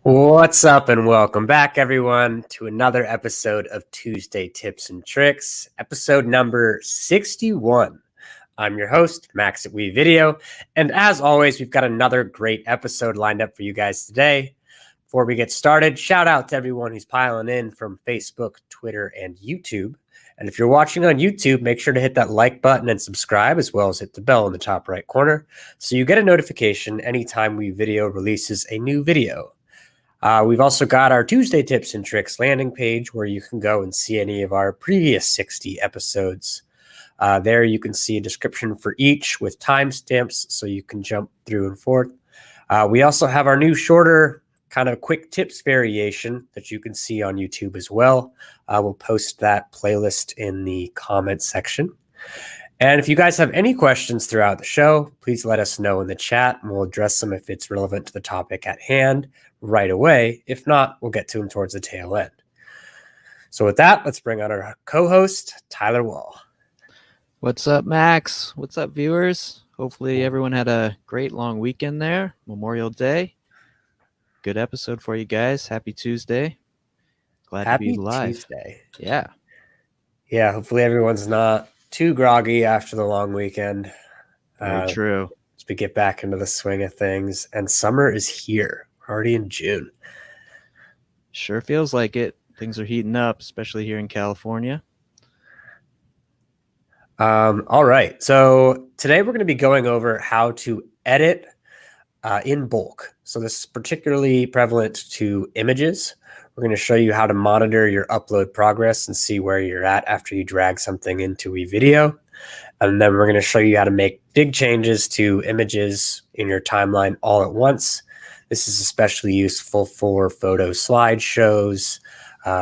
What's up and welcome back, everyone, to another episode of Tuesday Tips and Tricks, episode number 61. I'm your host, Max at WeVideo, and as always, we've got another great episode lined up for you guys today. Before we get started, shout out to everyone who's piling in from Facebook, Twitter, and YouTube. And if you're watching on YouTube, make sure to hit that like button and subscribe, as well as hit the bell in the top right corner so you get a notification anytime WeVideo releases a new video. We've also got our Tuesday Tips and Tricks landing page where you can go and see any of our previous 60 episodes. There you can see a description for each with timestamps so you can jump through and forth. We also have our new shorter kind of quick tips variation that you can see on YouTube as well. We'll post that playlist in the comments section. And if you guys have any questions throughout the show, please let us know in the chat and we'll address them if it's relevant to the topic at hand right away. If not, we'll get to them towards the tail end. So with that, let's bring on our co-host, Tyler Wall. What's up, Max? What's up, viewers? Hopefully everyone had a great long weekend there. Memorial Day. Good episode for you guys. Happy Tuesday. Glad to be live. Tuesday. Yeah. Yeah, hopefully everyone's not too groggy after the long weekend. Very true. As we get back into the swing of things. And summer is here. We're already in June. Sure feels like it. Things are heating up, especially here in California. All right. So today we're going to be going over how to edit in bulk. So this is particularly prevalent to images. We're going to show you how to monitor your upload progress and see where you're at after you drag something into WeVideo. And then we're going to show you how to make big changes to images in your timeline all at once. This is especially useful for photo slideshows,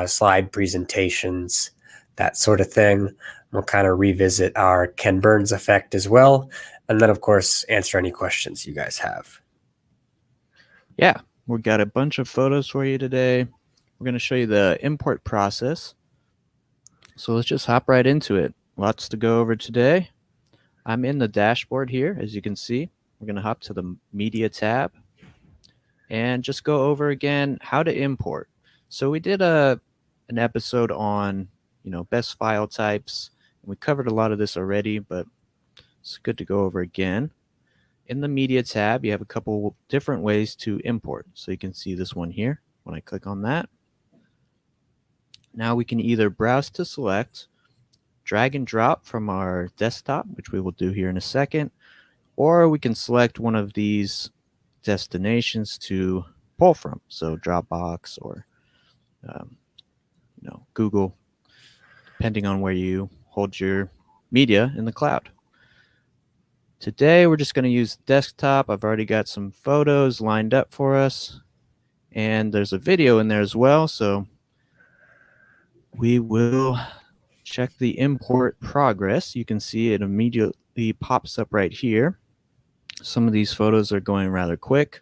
slide presentations, that sort of thing. We'll kind of revisit our Ken Burns effect as well. And then, of course, answer any questions you guys have. Yeah, we've got a bunch of photos for you today. We're going to show you the import process. So let's just hop right into it. Lots to go over today. I'm in the dashboard here, as you can see. We're going to hop to the Media tab and just go over again how to import. So we did an episode on, best file types. We covered a lot of this already, but it's good to go over again. In the Media tab, you have a couple different ways to import. So you can see this one here when I click on that. Now we can either browse to select, drag and drop from our desktop, which we will do here in a second, or we can select one of these destinations to pull from. So Dropbox or Google, depending on where you hold your media in the cloud. Today, we're just going to use desktop. I've already got some photos lined up for us, and there's a video in there as well. So we will check the import progress. You can see it immediately pops up right here. Some of these photos are going rather quick,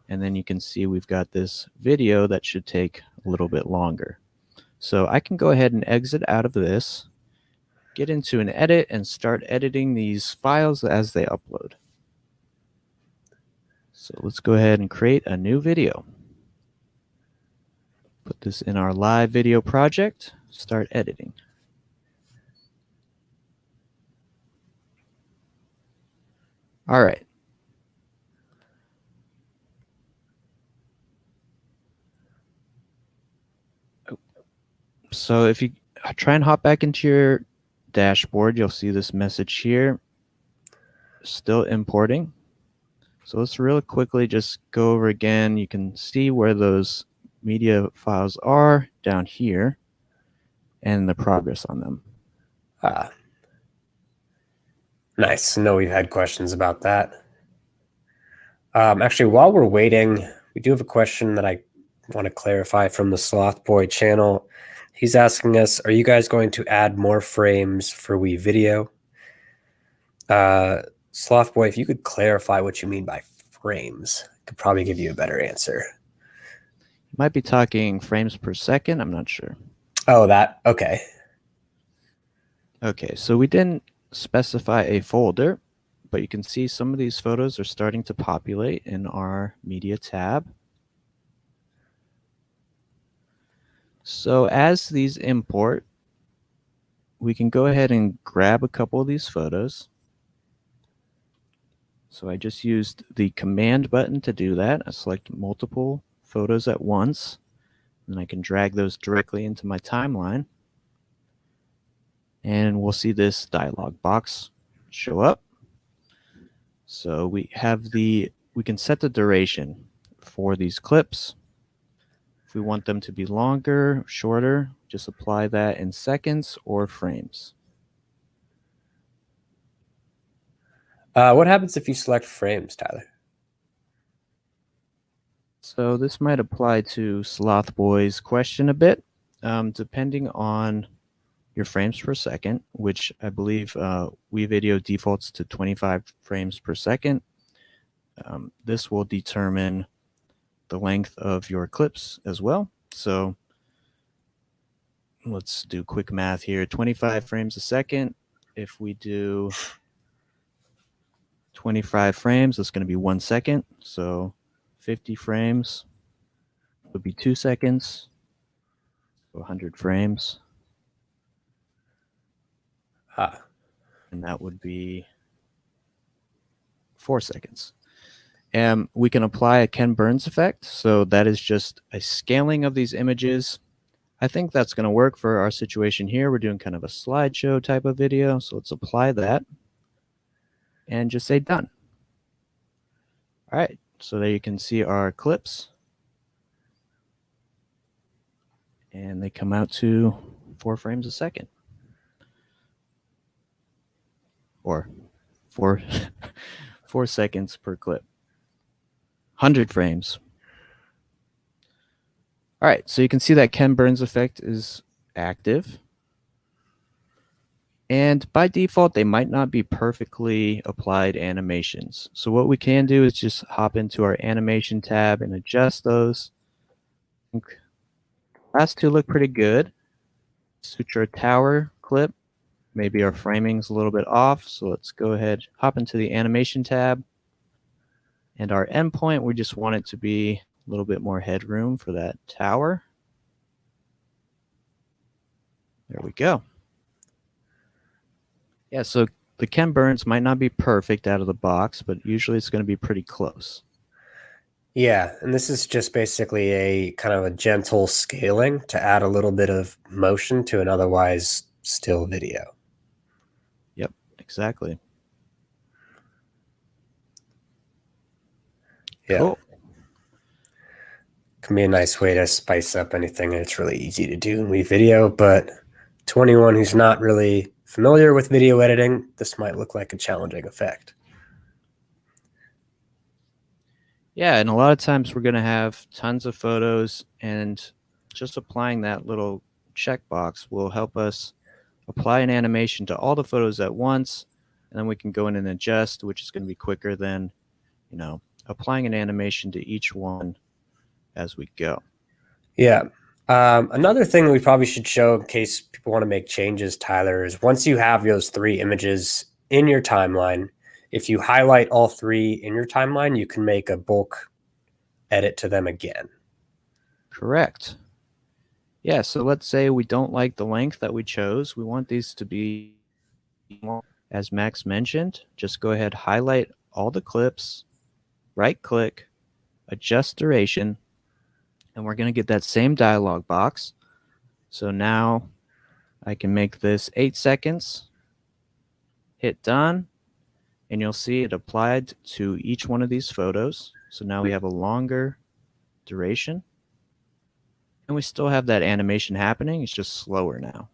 and then you can see we've got this video that should take a little bit longer. So I can go ahead and exit out of this, get into an edit, and start editing these files as they upload. So let's go ahead and create a new video. Put this in our live video project, start editing. All right. So if you try and hop back into your dashboard, you'll see this message here, still importing. So let's really quickly just go over again. You can see where those media files are down here and the progress on them. Nice. I know we've had questions about that. Actually, while we're waiting, we do have a question that I want to clarify from the Sloth Boy channel. He's asking us, are you guys going to add more frames for WeVideo? Sloth Boy, if you could clarify what you mean by frames, I could probably give you a better answer. Might be talking frames per second. I'm not sure. Oh, that. Okay. Okay, so we didn't specify a folder, but you can see some of these photos are starting to populate in our media tab. So as these import, we can go ahead and grab a couple of these photos. So I just used the command button to do that. I select multiple photos at once, and I can drag those directly into my timeline. And we'll see this dialog box show up. So we can set the duration for these clips. If we want them to be longer, shorter, just apply that in seconds or frames. What happens if you select frames, Tyler? So this might apply to Sloth Boy's question a bit, depending on your frames per second, which I believe WeVideo defaults to 25 frames per second. This will determine the length of your clips as well. So let's do quick math here. 25 frames a second. If we do 25 frames, that's going to be 1 second. So 50 frames would be 2 seconds. 100 frames. And that would be 4 seconds. And we can apply a Ken Burns effect. So that is just a scaling of these images. I think that's going to work for our situation here. We're doing kind of a slideshow type of video. So let's apply that and just say done. All right. So there you can see our clips. And they come out to 4 frames a second. Or 4 seconds per clip. 100 frames. All right, so you can see that Ken Burns effect is active. And by default, they might not be perfectly applied animations. So what we can do is just hop into our animation tab and adjust those. Last two look pretty good. Suture Tower clip. Maybe our framing's a little bit off. So let's go ahead, hop into the animation tab. And our endpoint, we just want it to be a little bit more headroom for that tower. There we go. Yeah, so the Ken Burns might not be perfect out of the box, but usually it's going to be pretty close. Yeah, and this is just basically a kind of a gentle scaling to add a little bit of motion to an otherwise still video. Yep, exactly. Yeah. Cool. Can be a nice way to spice up anything, and it's really easy to do in WeVideo, but to anyone who's not really familiar with video editing, this might look like a challenging effect. Yeah, and a lot of times we're going to have tons of photos, and just applying that little checkbox will help us apply an animation to all the photos at once, and then we can go in and adjust, which is going to be quicker than, applying an animation to each one as we go. Yeah. Another thing that we probably should show in case people want to make changes, Tyler, is once you have those 3 images in your timeline, if you highlight all 3 in your timeline, you can make a bulk edit to them again. Correct. Yeah, so let's say we don't like the length that we chose. We want these to be, as Max mentioned, just go ahead, highlight all the clips, right-click, adjust duration, and we're going to get that same dialog box. So now I can make this 8 seconds, hit done, and you'll see it applied to each one of these photos. So now we have a longer duration, and we still have that animation happening. It's just slower now.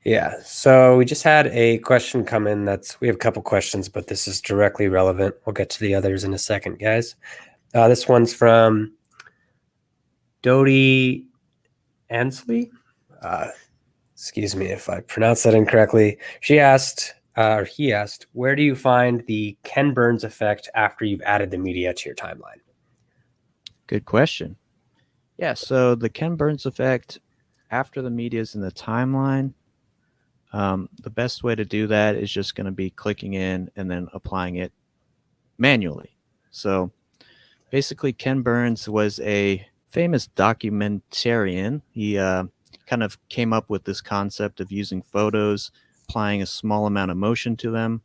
Yeah, so we just had a question come in we have a couple questions, but this is directly relevant. We'll get to the others in a second, guys. This one's from Dodie Ansley. Excuse me if I pronounced that incorrectly. He asked, where do you find the Ken Burns effect after you've added the media to your timeline? Good question. Yeah, so the Ken Burns effect, after the media is in the timeline, the best way to do that is just going to be clicking in and then applying it manually. So basically, Ken Burns was a famous documentarian. He kind of came up with this concept of using photos, applying a small amount of motion to them,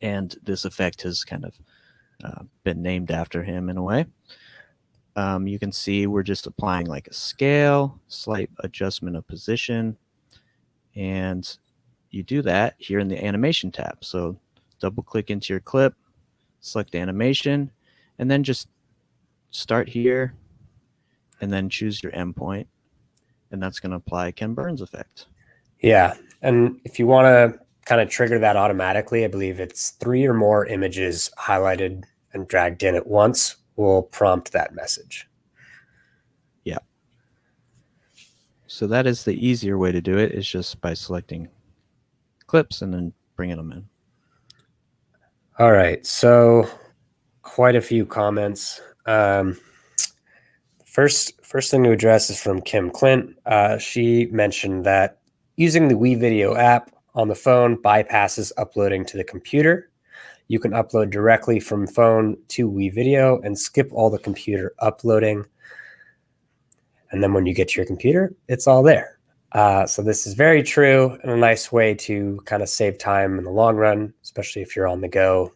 and this effect has kind of been named after him in a way. You can see we're just applying like a scale, slight adjustment of position, and you do that here in the animation tab. So double click into your clip, select animation, and then just start here and then choose your endpoint, and that's going to apply Ken Burns effect. Yeah, and if you want to kind of trigger that automatically, I believe it's 3 or more images highlighted and dragged in at once will prompt that message. Yeah. So that is the easier way to do it, is just by selecting clips and then bringing them in. All right, so quite a few comments. First thing to address is from Kim Clint. She mentioned that using the WeVideo app on the phone bypasses uploading to the computer. You can upload directly from phone to WeVideo and skip all the computer uploading. And then when you get to your computer, it's all there. So this is very true and a nice way to kind of save time in the long run, especially if you're on the go.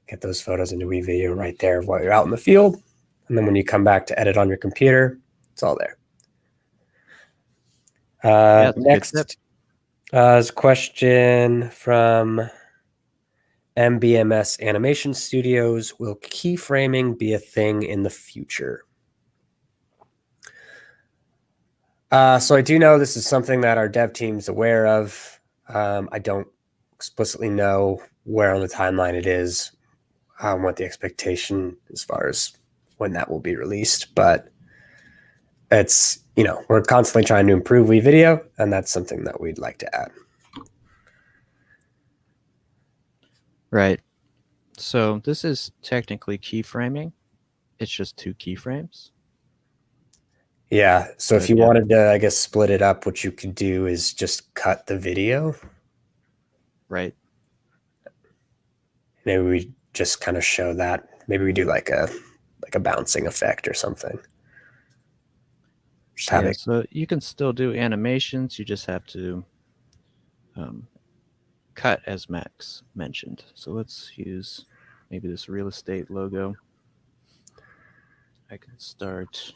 Get those photos into WeVideo right there while you're out in the field. And then when you come back to edit on your computer, it's all there. Next is a question from MBMS Animation Studios. Will keyframing be a thing in the future? So I do know this is something that our dev team's aware of. I don't explicitly know where on the timeline it is, what the expectation as far as when that will be released, but it's, we're constantly trying to improve WeVideo, and that's something that we'd like to add. Right. So this is technically keyframing. It's just 2 keyframes. Yeah. So if you wanted to, I guess, split it up, what you could do is just cut the video. Right. Maybe we just kind of show that. Maybe we do like a bouncing effect or something. Just have it. So you can still do animations. You just have to cut, as Max mentioned. So let's use maybe this real estate logo. I can start.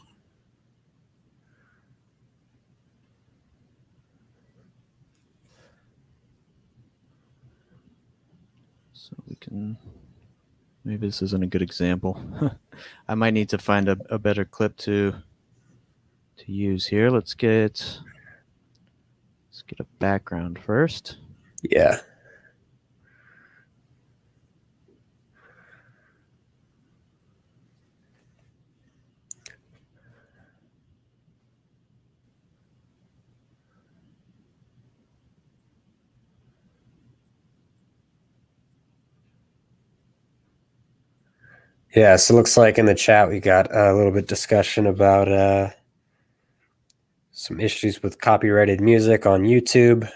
So we can, maybe this isn't a good example. I might need to find a better clip to use here. Let's get a background first. Yeah. Yeah, so it looks like in the chat we got a little bit discussion about some issues with copyrighted music on YouTube.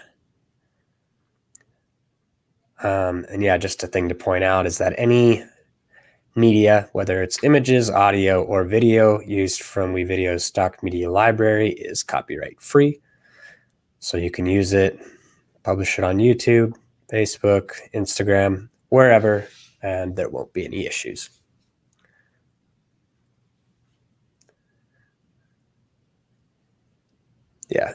And yeah, just a thing to point out is that any media, whether it's images, audio, or video used from WeVideo's stock media library, is copyright free. So you can use it, publish it on YouTube, Facebook, Instagram, wherever, and there won't be any issues. Yeah.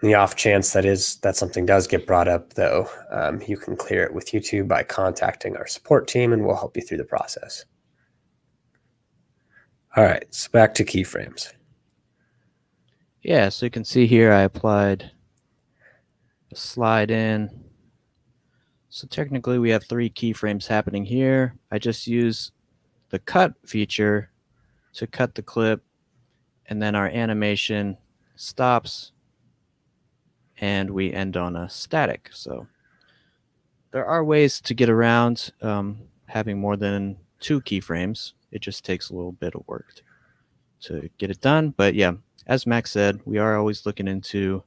In the off chance that something does get brought up, though, you can clear it with YouTube by contacting our support team, and we'll help you through the process. All right, so back to keyframes. Yeah, so you can see here I applied a slide in. So technically we have 3 keyframes happening here. I just use the cut feature to cut the clip, and then our animation stops and we end on a static. So there are ways to get around having more than 2 keyframes. It just takes a little bit of work to get it done. But yeah, as Max said, we are always looking into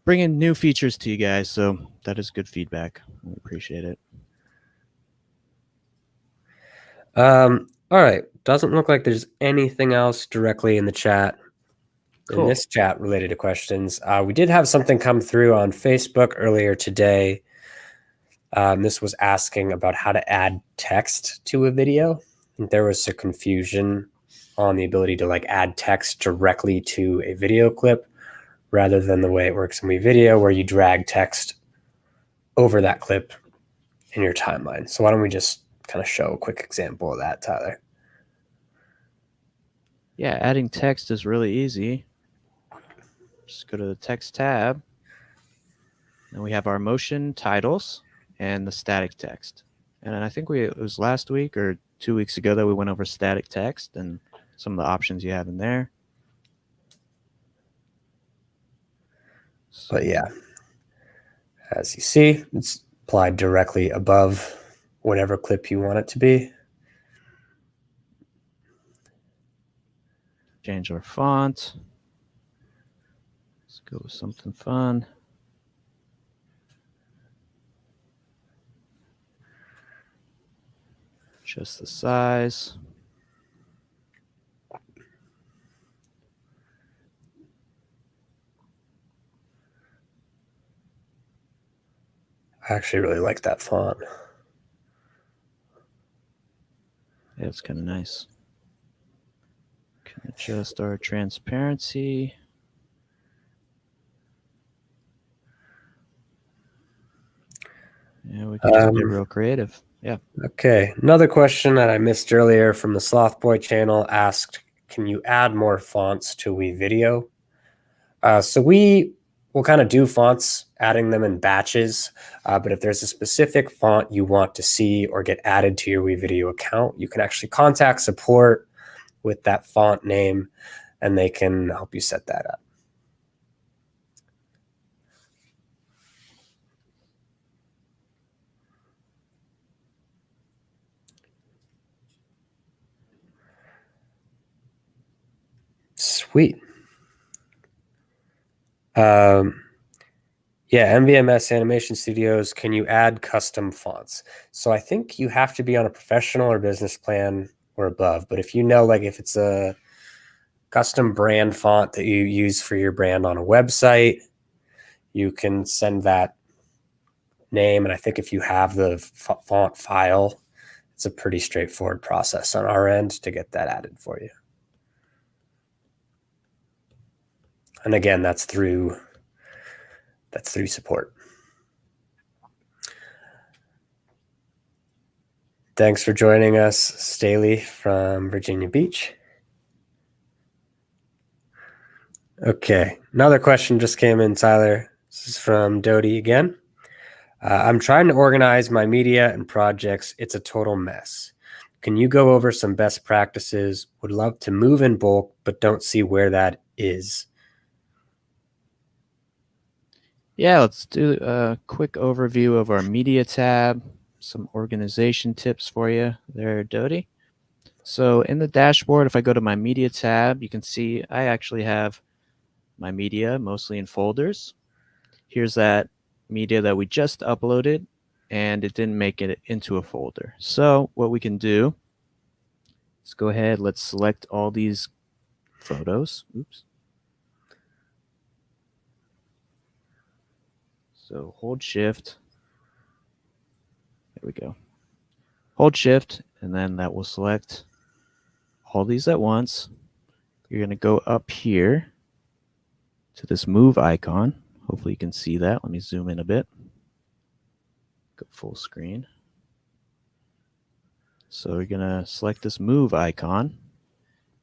bringing new features to you guys. So that is good feedback. We appreciate it. All right. Doesn't look like there's anything else directly in the chat. Cool. In this chat related to questions. We did have something come through on Facebook earlier today. This was asking about how to add text to a video. There was some confusion on the ability to like add text directly to a video clip rather than the way it works in WeVideo where you drag text over that clip in your timeline. So why don't we just kind of show a quick example of that, Tyler? Yeah, adding text is really easy. Just go to the text tab. And we have our motion titles and the static text. And I think it was last week or 2 weeks ago that we went over static text and some of the options you have in there. But yeah, as you see, it's applied directly above whatever clip you want it to be. Change our font. Let's go with something fun. Adjust the size. I actually really like that font. Yeah, it's kind of nice. Can adjust our transparency. Yeah, we can just get real creative. Yeah. Okay. Another question that I missed earlier from the Sloth Boy channel asked, can you add more fonts to WeVideo? So we will kind of do fonts, adding them in batches. But if there's a specific font you want to see or get added to your WeVideo account, you can actually contact support with that font name, and they can help you set that up. Sweet. Yeah, MVMS Animation Studios, can you add custom fonts? So I think you have to be on a professional or business plan or above. But if you know, like if it's a custom brand font that you use for your brand on a website, you can send that name. And I think if you have the font file, it's a pretty straightforward process on our end to get that added for you. And again, that's through support. Thanks for joining us, Staley from Virginia Beach. Okay, another question just came in, Tyler. This is from Dodie again. I'm trying to organize my media and projects. It's a total mess. Can you go over some best practices? Would love to move in bulk, but don't see where that is. Yeah, let's do a quick overview of our media tab, some organization tips for you there, Dodie. So in the dashboard, if I go to my media tab, you can see I actually have my media mostly in folders. Here's that media that we just uploaded, and it didn't make it into a folder. So what we can do is go ahead, let's select all these photos. Oops. So hold shift. There we go. Hold shift, and then that will select all these at once. You're going to go up here to this move icon. Hopefully you can see that. Let me zoom in a bit. Go full screen. So we're going to select this move icon,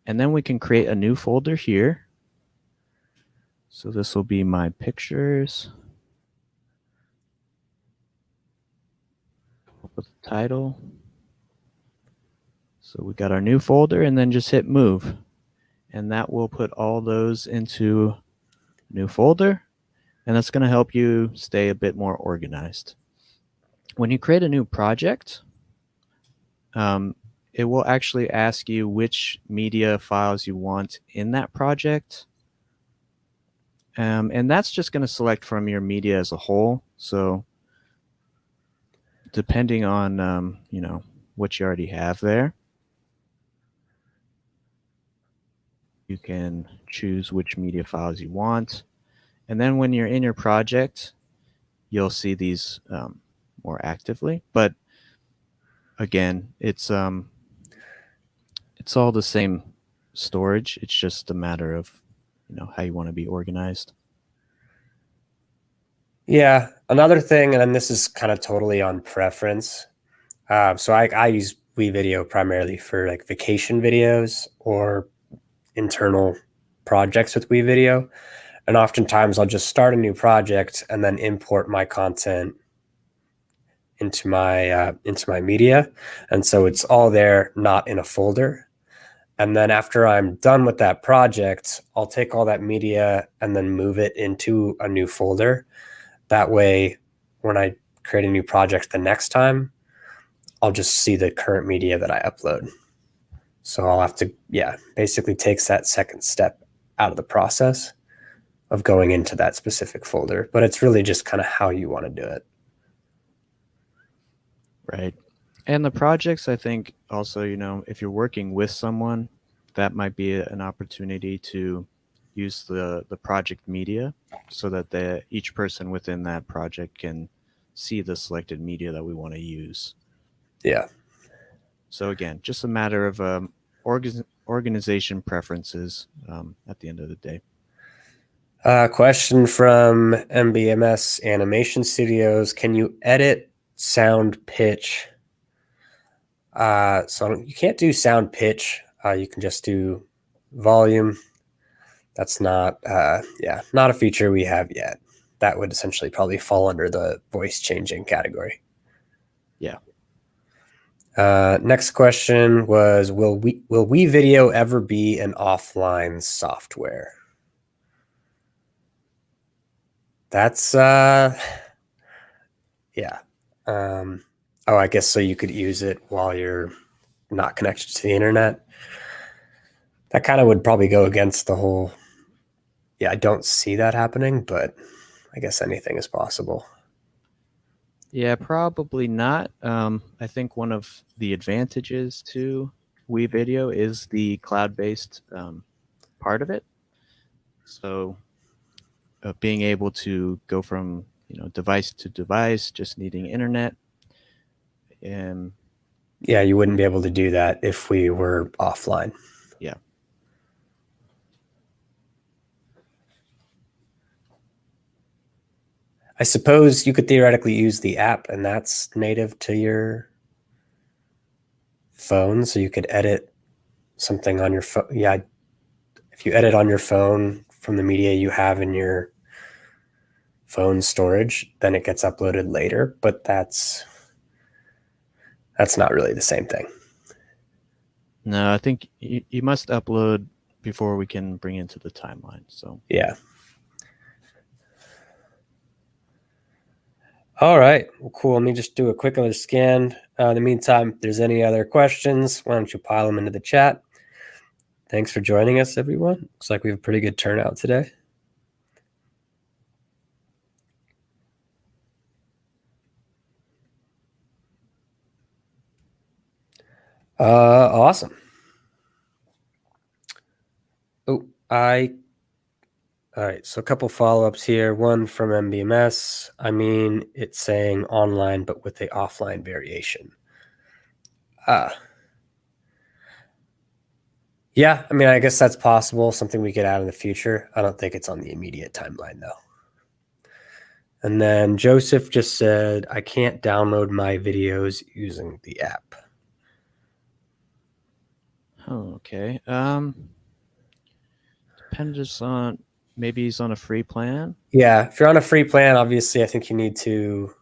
and then we can create a new folder here. So this will be my pictures. With the title. So we got our new folder, and then just hit move. And that will put all those into new folder. And that's going to help you stay a bit more organized. When you create a new project, it will actually ask you which media files you want in that project. And that's just going to select from your media as a whole. So depending on, what you already have there, you can choose which media files you want. And then when you're in your project, you'll see these more actively. But again, it's all the same storage. It's just a matter of how you want to be organized. Yeah, another thing, and then this is kind of totally on preference. So I use WeVideo primarily for like vacation videos or internal projects with WeVideo. And oftentimes I'll just start a new project and then import my content into my media. And so it's all there, not in a folder. And then after I'm done with that project, I'll take all that media and then move it into a new folder. That way, when I create a new project the next time, I'll just see the current media that I upload. So I'll have to, basically takes that second step out of the process of going into that specific folder. But it's really just kind of how you want to do it. Right. And the projects, I think also, if you're working with someone, that might be an opportunity to use the project media so that each person within that project can see the selected media that we want to use. Yeah. So again, just a matter of organization preferences at the end of the day. Question from MBMS Animation Studios. Can you edit sound pitch? So you can't do sound pitch. You can just do volume. That's not a feature we have yet. That would essentially probably fall under the voice changing category. Yeah. Next question was, will WeVideo ever be an offline software? That's yeah. I guess so you could use it while you're not connected to the internet. That kind of would probably go against the whole, I don't see that happening, but I guess anything is possible. Yeah, probably not. I think one of the advantages to WeVideo is the cloud-based part of it. So being able to go from device to device, just needing internet. Yeah, you wouldn't be able to do that if we were offline. Yeah. I suppose you could theoretically use the app, and that's native to your phone, so you could edit something on your phone. Yeah, if you edit on your phone from the media you have in your phone storage, then it gets uploaded later, but that's not really the same thing. No, I think you must upload before we can bring into the timeline. So yeah. All right. Well, cool. Let me just do a quick other scan. In the meantime, if there's any other questions, why don't you pile them into the chat? Thanks for joining us, everyone. Looks like we have a pretty good turnout today. Awesome. All right, so a couple follow-ups here. One from MBMS. It's saying online, but with the offline variation. Yeah, I guess that's possible. Something we could add in the future. I don't think it's on the immediate timeline, though. And then Joseph just said, I can't download my videos using the app. Oh, okay. Depends on, maybe he's on a free plan. Yeah, if you're on a free plan, obviously, I think you need to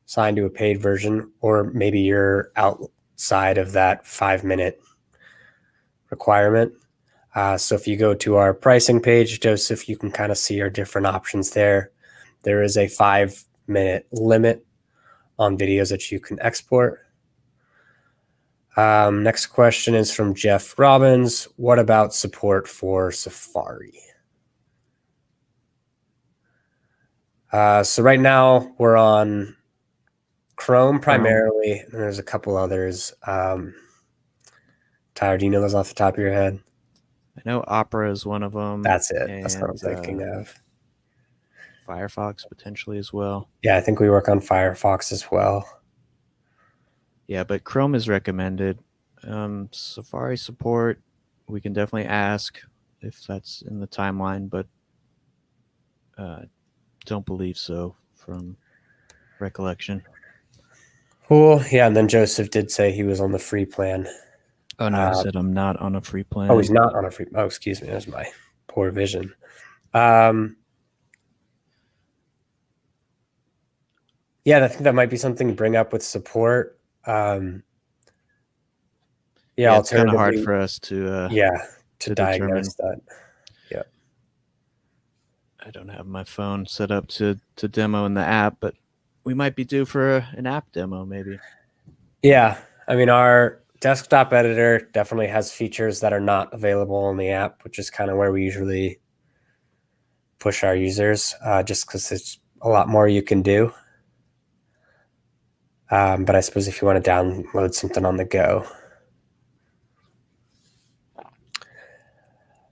sign to a paid version, or maybe you're outside of that 5-minute requirement. So if you go to our pricing page, Joseph, you can kind of see our different options there. There is a 5-minute limit on videos that you can export. Next question is from Jeff Robbins. What about support for Safari? So right now we're on Chrome primarily, and there's a couple others. Tyler, do you know those off the top of your head? I know Opera is one of them. That's it. That's what I'm thinking of. Firefox potentially as well. Yeah, I think we work on Firefox as well. Yeah, but Chrome is recommended. Safari support, we can definitely ask if that's in the timeline, but don't believe so from recollection. Cool. Yeah, and then Joseph did say he was on the free plan. Oh, no, I said I'm not on a free plan. Oh, he's not on a free. Oh, excuse me. That was my poor vision. Yeah, I think that might be something to bring up with support. Yeah, it's kind of hard for us to diagnose that. Yeah. I don't have my phone set up to demo in the app, but we might be due for an app demo maybe. Yeah, I mean, our desktop editor definitely has features that are not available in the app, which is kind of where we usually push our users, just because there's a lot more you can do. But I suppose if you want to download something on the go.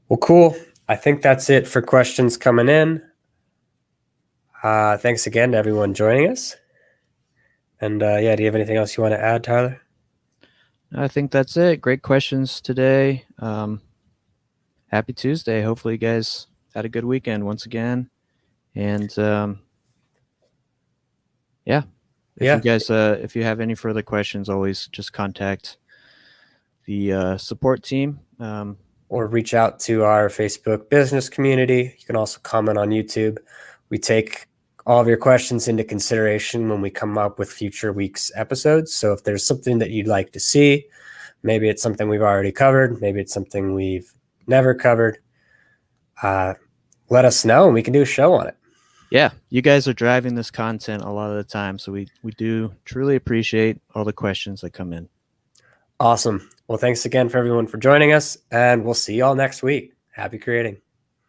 Well, cool. I think that's it for questions coming in. Thanks again to everyone joining us. And yeah, do you have anything else you want to add, Tyler? I think that's it. Great questions today. Happy Tuesday. Hopefully you guys had a good weekend once again. And yeah. You guys, if you have any further questions, always just contact the support team. Or reach out to our Facebook business community. You can also comment on YouTube. We take all of your questions into consideration when we come up with future week's episodes. So if there's something that you'd like to see, maybe it's something we've already covered, maybe it's something we've never covered, let us know and we can do a show on it. Yeah, you guys are driving this content a lot of the time, so we do truly appreciate all the questions that come in. Awesome. Well, thanks again for everyone for joining us, and we'll see you all next week. Happy creating.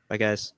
Bye, guys.